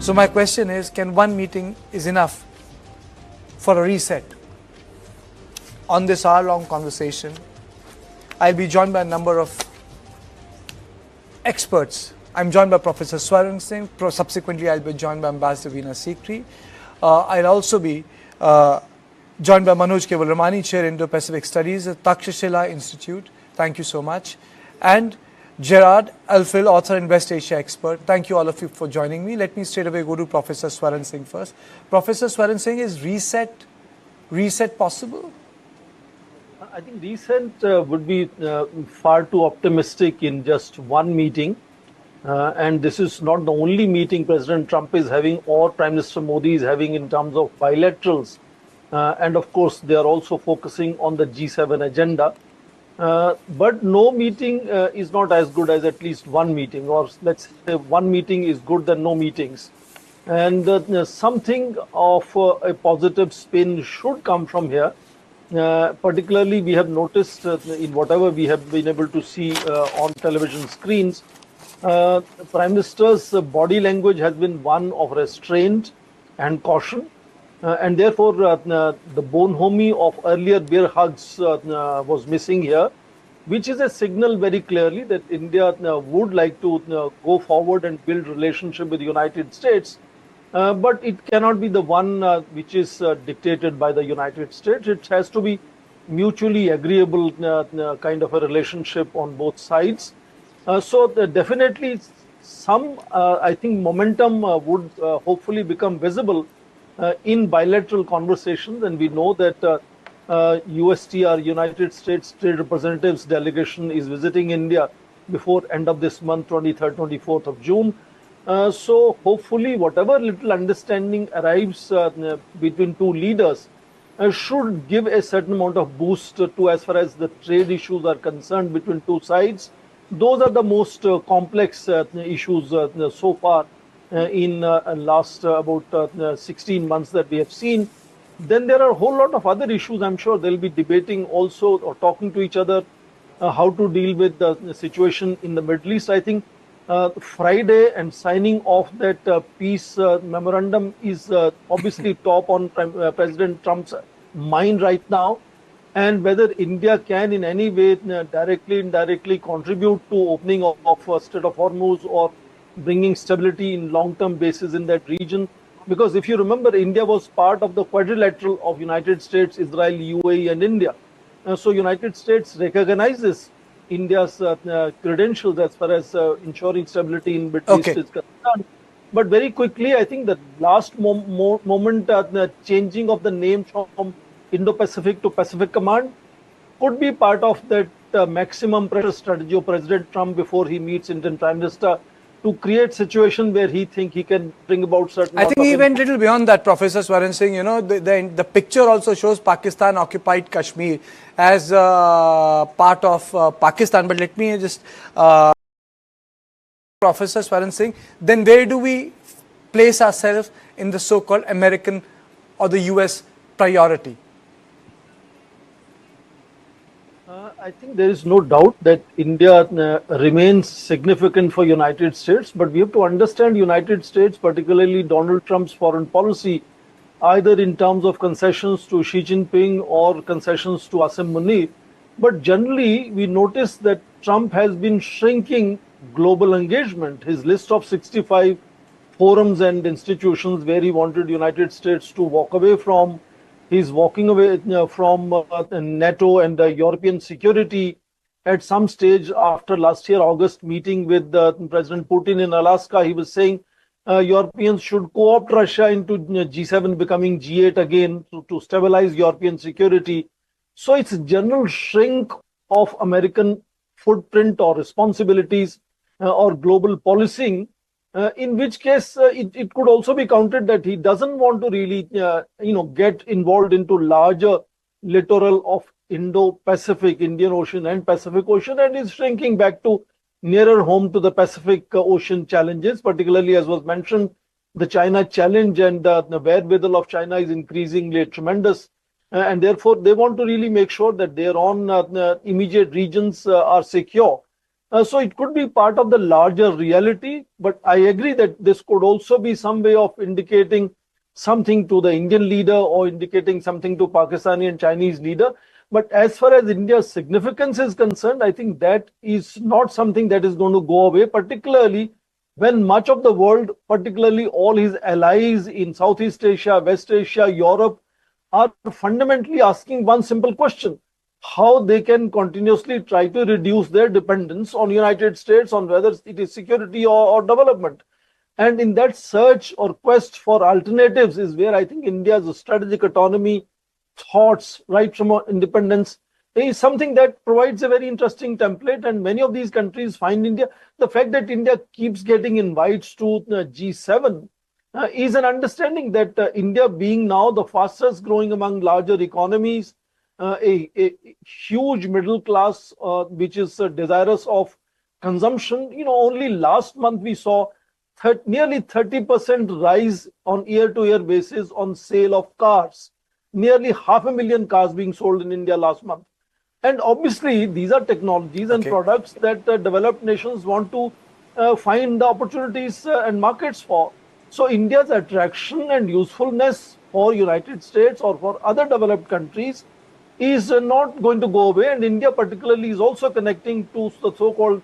So my question is, can one meeting is enough for a reset? On this hour-long conversation, I'll be joined by a number of experts. I'm joined by Professor Swaran Singh. Subsequently, I'll be joined by Ambassador Veena Sikri. I'll also be joined by Manoj Keval Ramani, Chair Indo-Pacific Studies at Takshashila Institute. Thank you so much. And Gerard Alfil, author and West Asia expert. Thank you all of you for joining me. Let me straight away go to Professor Swaran Singh first. Professor Swaran Singh, is reset possible? I think reset would be far too optimistic in just one meeting. And this is not the only meeting President Trump is having or Prime Minister Modi is having in terms of bilaterals. And of course, they are also focusing on the G7 agenda. But no meeting is not as good as at least one meeting, or let's say one meeting is good than no meetings. And something of a positive spin should come from here. Particularly, we have noticed in whatever we have been able to see on television screens, Prime Minister's body language has been one of restraint and caution. And therefore, the bonhomie of earlier beer hugs was missing here, which is a signal very clearly that India would like to go forward and build relationship with the United States. But it cannot be the one which is dictated by the United States. It has to be mutually agreeable kind of a relationship on both sides. So definitely some, I think, momentum would hopefully become visible in bilateral conversations. And we know that USTR, United States Trade Representatives Delegation, is visiting India before end of this month, 23rd, 24th of June. So hopefully whatever little understanding arrives between two leaders should give a certain amount of boost to as far as the trade issues are concerned between two sides. Those are the most complex issues so far in last about 16 months that we have seen. Then there are a whole lot of other issues. I'm sure they'll be debating also or talking to each other how to deal with the situation in the Middle East. I think Friday and signing off that peace memorandum is obviously top on President Trump's mind right now. And whether India can in any way directly, indirectly contribute to opening of Strait of Hormuz or bringing stability in long-term basis in that region. Because if you remember, India was part of the quadrilateral of United States, Israel, UAE and India. So United States recognizes India's credentials as far as ensuring stability in Middle East is concerned. But very quickly, I think the last moment, the changing of the name from Indo-Pacific to Pacific Command could be part of that maximum pressure strategy of President Trump before he meets Indian Prime Minister to create situation where he think he can bring about certain. I think he went a little beyond that, Professor Swaran Singh. You know, the picture also shows Pakistan occupied Kashmir as part of Pakistan. But let me just, Professor Swaran Singh, then where do we place ourselves in the so-called American or the US priority? I think there is no doubt that India remains significant for United States, but we have to understand United States, particularly Donald Trump's foreign policy, either in terms of concessions to Xi Jinping or concessions to Asim Munir. But generally, we notice that Trump has been shrinking global engagement. His list of 65 forums and institutions where he wanted United States to walk away from, he's walking away from NATO and European security. At some stage after last year, August meeting with President Putin in Alaska, he was saying Europeans should co-opt Russia into G7 becoming G8 again to stabilize European security. So it's a general shrink of American footprint or responsibilities or global policing. In which case, it could also be counted that he doesn't want to really, get involved into larger littoral of Indo-Pacific, Indian Ocean and Pacific Ocean, and is shrinking back to nearer home to the Pacific Ocean challenges, particularly as was mentioned, the China challenge and the wherewithal of China is increasingly tremendous. And therefore, they want to really make sure that their own immediate regions are secure. So it could be part of the larger reality, but I agree that this could also be some way of indicating something to the Indian leader or indicating something to Pakistani and Chinese leader. But as far as India's significance is concerned, I think that is not something that is going to go away, particularly when much of the world, particularly all his allies in Southeast Asia, West Asia, Europe, are fundamentally asking one simple question: how they can continuously try to reduce their dependence on United States, on whether it is security or development. And in that search or quest for alternatives is where I think India's strategic autonomy thoughts right from independence is something that provides a very interesting template. And many of these countries find India, the fact that India keeps getting invites to G7 is an understanding that India, being now the fastest growing among larger economies, a huge middle class which is desirous of consumption. Only last month we saw nearly 30% rise on year-to-year basis on sale of cars. Nearly 500,000 cars being sold in India last month. And obviously, these are technologies and products that developed nations want to find the opportunities and markets for. So India's attraction and usefulness for United States or for other developed countries is not going to go away. And India particularly is also connecting to the so-called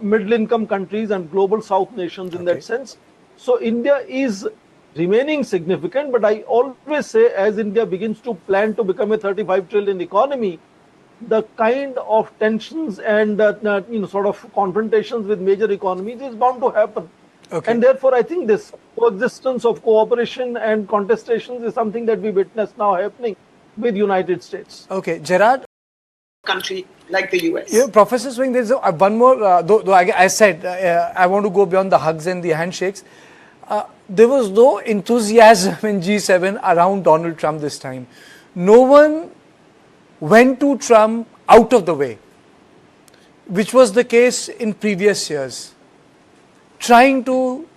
middle income countries and global south nations in that sense. So India is remaining significant, but I always say as India begins to plan to become a 35 trillion economy, the kind of tensions and sort of confrontations with major economies is bound to happen. And therefore, I think this coexistence of cooperation and contestations is something that we witness now happening with United States. Okay, Gerard? Country like the US. Professor Swing, there's one more, though I said I want to go beyond the hugs and the handshakes. There was no enthusiasm in G7 around Donald Trump this time. No one went to Trump out of the way, which was the case in previous years. Trying to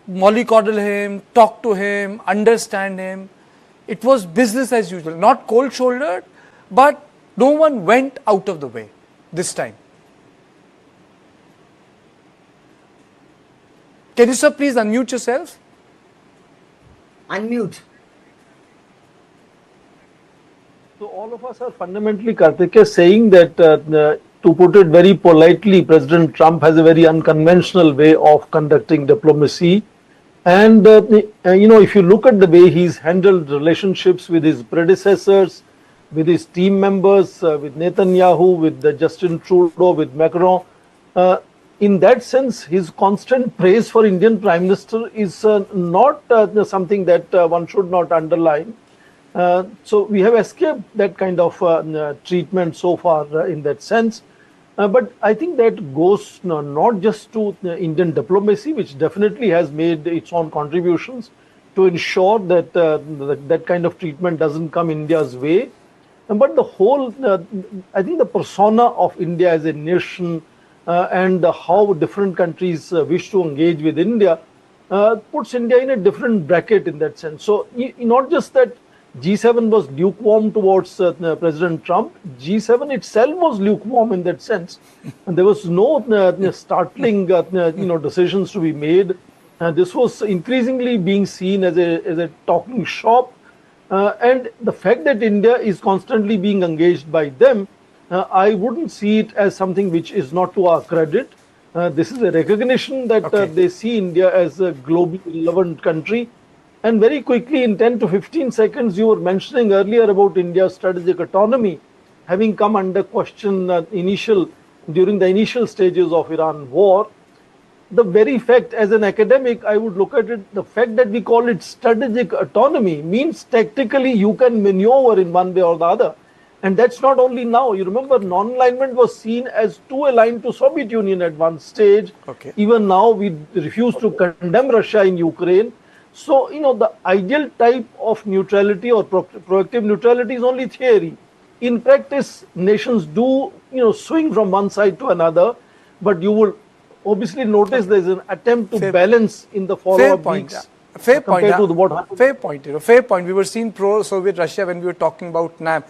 mollycoddle him, talk to him, understand him. It was business as usual, not cold-shouldered, but no one went out of the way this time. Can you, sir, please unmute yourself? Unmute. So all of us are fundamentally, Karthikeya, saying that, to put it very politely, President Trump has a very unconventional way of conducting diplomacy. And, if you look at the way he's handled relationships with his predecessors, with his team members, with Netanyahu, with Justin Trudeau, with Macron, in that sense, his constant praise for Indian Prime Minister is not something that one should not underline. So we have escaped that kind of treatment so far in that sense. But I think that goes not just to Indian diplomacy, which definitely has made its own contributions to ensure that that kind of treatment doesn't come India's way. But the whole, I think the persona of India as a nation and how different countries wish to engage with India puts India in a different bracket in that sense. So not just that G7 was lukewarm towards President Trump, G7 itself was lukewarm in that sense. And there was no startling decisions to be made. This was increasingly being seen as a talking shop. And the fact that India is constantly being engaged by them, I wouldn't see it as something which is not to our credit. This is a recognition that they see India as a globally relevant country. And very quickly, in 10 to 15 seconds, you were mentioning earlier about India's strategic autonomy having come under question during the initial stages of Iran war. The very fact, as an academic, I would look at it, the fact that we call it strategic autonomy means tactically you can maneuver in one way or the other. And that's not only now. You remember, non-alignment was seen as too aligned to Soviet Union at one stage. Even now, we refuse to condemn Russia in Ukraine. So, the ideal type of neutrality or proactive neutrality is only theory. In practice, nations do, swing from one side to another, but you will obviously notice there's an attempt to balance in the follow-up weeks. Fair point. Fair point. We were seeing pro-Soviet Russia when we were talking about NAM.